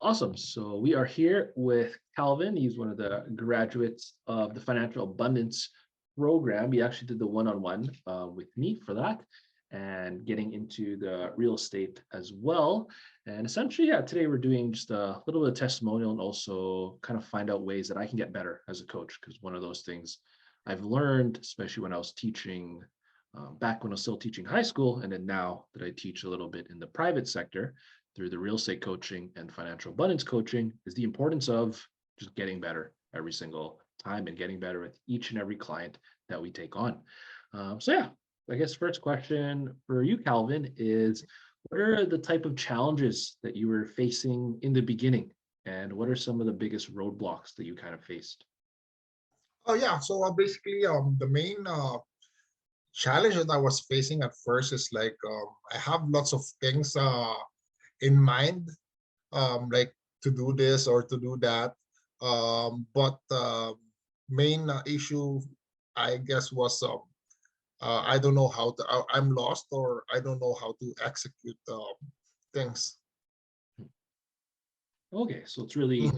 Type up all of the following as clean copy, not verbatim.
Awesome. So we are here with Calvin. He's one of the graduates of the Financial Abundance program. He actually did the one-on-one with me for that and getting into the real estate as well. And essentially, yeah, today we're doing just a little bit of testimonial and also kind of find out ways that I can get better as a coach. Because one of those things I've learned, especially when I was teaching back when I was still teaching high school, and then now that I teach a little bit in the private sector, through the real estate coaching and financial abundance coaching is the importance of just getting better every single time and getting better with each and every client that we take on. So yeah, I guess first question for you, Calvin, is what are the type of challenges that you were facing in the beginning? And what are some of the biggest roadblocks that you kind of faced? Oh yeah, so basically, the main challenge that I was facing at first is like I have lots of things in mind, like to do this or to do that, but main issue, I guess, was I don't know how to. I'm lost, or I don't know how to execute things. Okay, so it's really,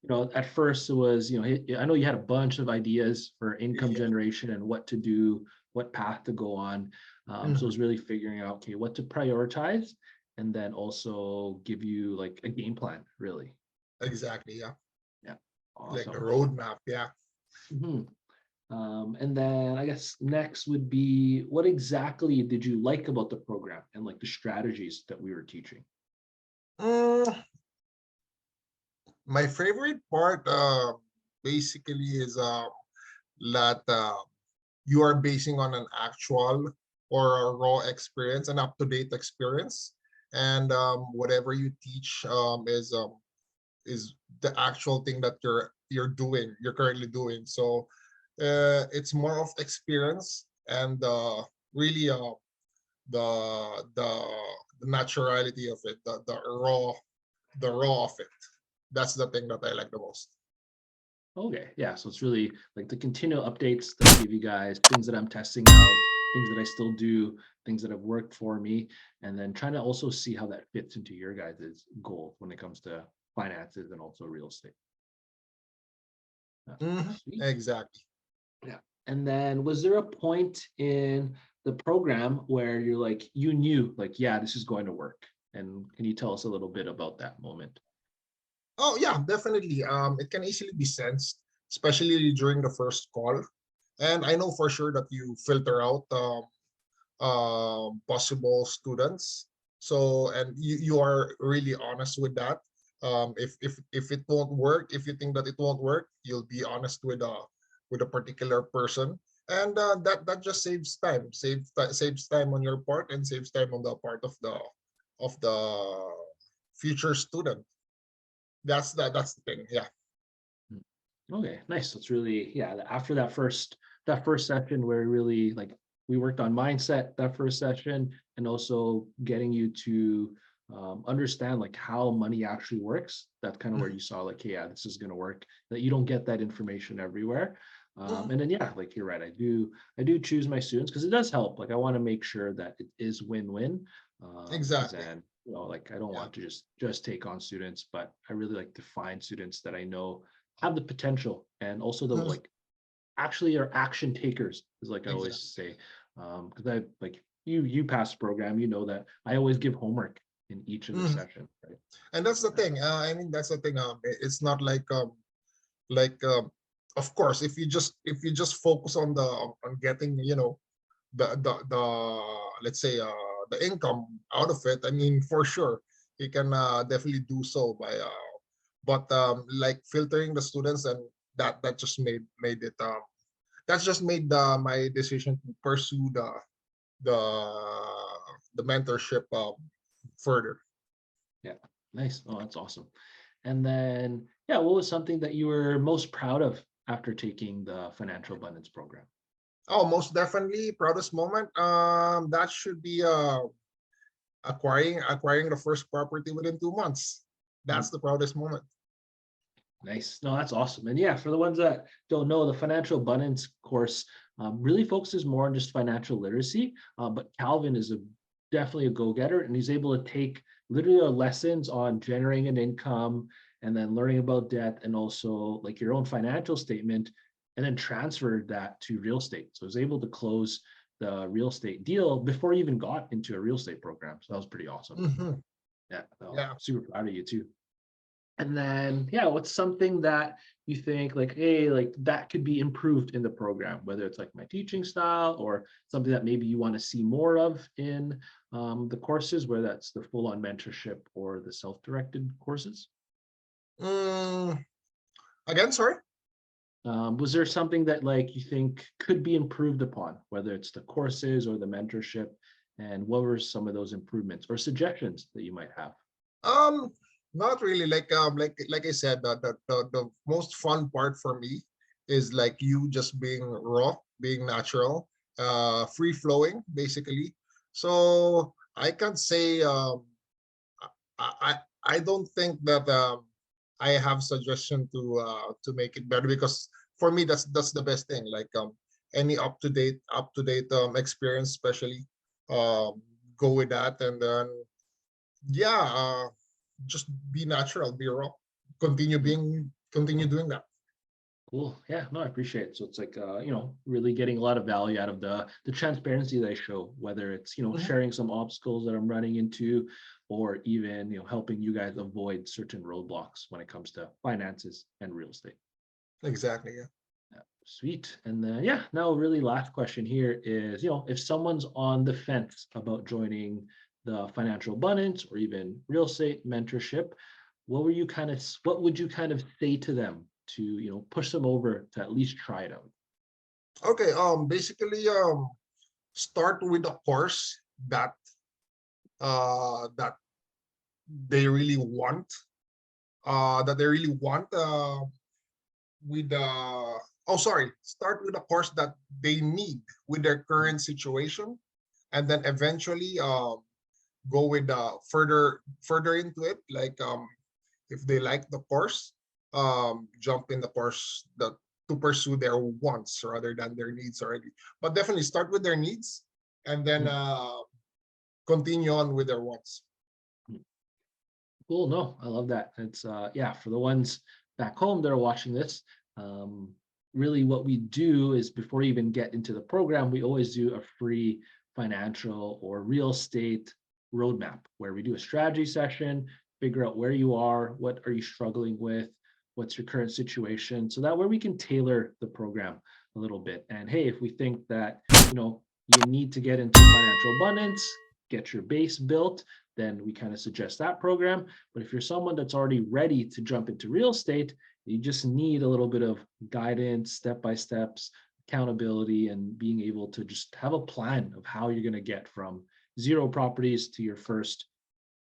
Mhm. at first it was, I know you had a bunch of ideas for income Yeah. generation and what to do, what path to go on. So Mhm. it's really figuring out, okay, what to prioritize, and then also give you like a game plan, really. Exactly. Yeah. Yeah, Like a awesome. roadmap. Yeah. Mhm. And then I guess next would be what exactly did you like about the program and like the strategies that we were teaching? Mm, my favorite part, basically, is that you are basing on an actual or a raw experience, an up-to-date experience, and whatever you teach is the actual thing that you're currently doing. So it's more of experience and really the the naturality of it, the raw of it. That's the thing that I like the most. Okay, yeah. So it's really like the continual updates that I give you guys, things that I'm testing out, things that I still do, things that have worked for me, and then trying to also see how that fits into your guys' goal when it comes to finances and also real estate. Sweet. Exactly. Yeah. And then was there a point in the program where you're like, you knew, like, yeah, this is going to work? And can you tell us a little bit about that moment? Oh yeah, definitely. It can easily be sensed, especially during the first call. And I know for sure that you filter out possible students. So, and you are really honest with that. If it won't work, if you think that it won't work, you'll be honest with a particular person, and that just saves time on your part and saves time on the part of the future student. That's the thing. Yeah. Mm. Okay, nice. That's really, yeah. After that first session where really like we worked on mindset that first session and also getting you to understand like how money actually works. That's kind of where Mhm. you saw like, hey, yeah, this is going to work. That you don't get that information everywhere. Mhm. And then yeah, like you're right. I do choose my students because it does help. Like I want to make sure that it is win-win. Because Exactly. then like I don't Yeah. want to just take on students, but I really like to find students that I know have the potential and also the Mhm. like actually are action takers is like I always Exactly. say. Because I like you pass the program, you know that I always give homework in each of the Mhm. sessions, right? And that's the Yeah. thing. I mean, that's the thing. It's not like of course, if you just focus on getting, the let's say the income out of it. I mean, for sure, you can definitely do so by but like filtering the students, and that just made it that's just made my decision to pursue the the mentorship further. Yeah. Nice. Oh, that's awesome. And then yeah, what was something that you were most proud of after taking the financial abundance program? Oh, most definitely proudest moment. That should be acquiring the first property within 2 months. Hmm? That's the proudest moment. Nice. No, that's awesome. And yeah, for the ones that don't know, the financial abundance course really focuses more on just financial literacy. But Calvin is definitely a go-getter, and he's able to take literally are lessons on generating an income and then learning about debt and also like your own financial statement, and then transferred that to real estate. So I was able to close the real estate deal before I even got into a real estate program. So that was pretty awesome. Mhm. Yeah, so Yeah. super proud of you too. And then, yeah, what's something that you think like, hey, like that could be improved in the program, whether it's like my teaching style or something that maybe you want to see more of in the courses, whether that's the full-on mentorship or the self-directed courses? Mm, again, sorry. Was there something that like you think could be improved upon, whether it's the courses or the mentorship? And what were some of those improvements or suggestions that you might have? Um, Not really. Like I said, the most fun part for me is like you just being raw, being natural, free flowing, basically. So I can't say I don't think that I have suggestion to make it better, because for me that's the best thing. Like any up to date experience, especially um go with that, and then yeah, just be natural, be raw, continue doing that. Cool. Yeah, no, I appreciate it. So it's like really getting a lot of value out of the transparency they show, whether it's, Mhm. sharing some obstacles that I'm running into, or even, helping you guys avoid certain roadblocks when it comes to finances and real estate. Exactly, yeah. Yeah, sweet. And then yeah, now really last question here is, if someone's on the fence about joining the financial abundance or even real estate mentorship, what would you kind of say to them to, push them over to at least try it out? Okay, basically, start with a course that they really want, with oh sorry, start with a course that they need with their current situation, and then eventually go with further into it, like if they like the course, jump in the course that to pursue their wants rather than their needs already. But definitely start with their needs, and then Mhm. continue on with their wants. Cool. No, I love that. It's yeah, for the ones back home that are watching this, um, really what we do is before we even get into the program, we always do a free financial or real estate roadmap where we do a strategy session, figure out where you are, what are you struggling with, what's your current situation. So that way we can tailor the program a little bit. And hey, if we think that, you need to get into financial abundance, get your base built, then we kind of suggest that program. But if you're someone that's already ready to jump into real estate, you just need a little bit of guidance, step by steps, accountability, and being able to just have a plan of how you're going to get from 0 properties to your first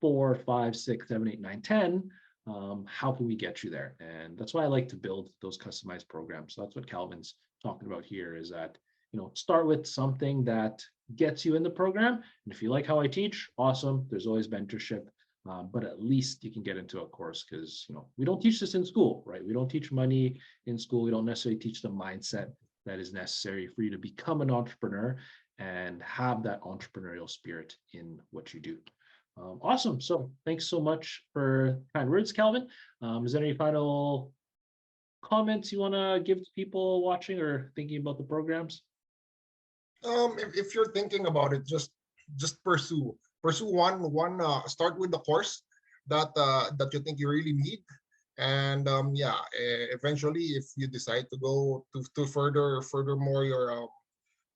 4, 5, 6, 7, 8, 9, 10. How can we get you there? And that's why I like to build those customized programs. So that's what Calvin's talking about here is that, start with something that gets you in the program. And if you like how I teach, awesome. There's always mentorship. But at least you can get into a course because we don't teach this in school, right? We don't teach money in school. We don't necessarily teach the mindset that is necessary for you to become an entrepreneur and have that entrepreneurial spirit in what you do. Awesome. So thanks so much for kind words, Calvin. Is there any final comments you want to give to people watching or thinking about the programs? If you're thinking about it, just pursue start with the course that you think you really need, and yeah, eventually if you decide to go to furthermore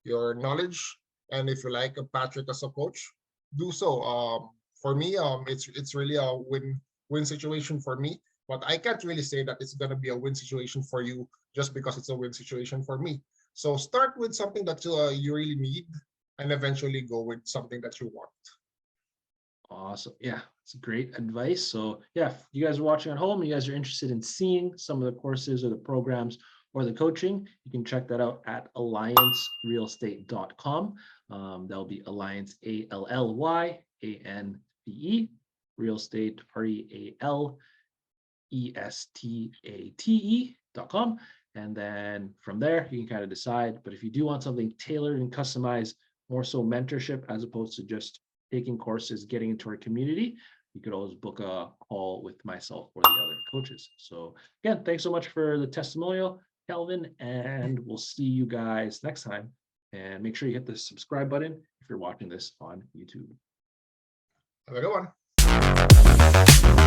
your knowledge, and if you like Patrick as a coach, do so. For me, it's really a win situation for me, but I can't really say that it's gonna be a win situation for you just because it's a win situation for me. So start with something that you really need, and eventually go with something that you want. Awesome. Yeah, it's great advice. So yeah, if you guys are watching at home, you guys are interested in seeing some of the courses or the programs or the coaching, you can check that out at alliancerealestate.com. That'll be Alliance, ALLYANCE, real estate, REALESTATE.com. And then from there, you can kind of decide. But if you do want something tailored and customized, more so mentorship as opposed to just taking courses, getting into our community, you could always book a call with myself or the other coaches. So again, thanks so much for the testimonial, Calvin, and we'll see you guys next time. And make sure you hit the subscribe button if you're watching this on YouTube. Have a good one.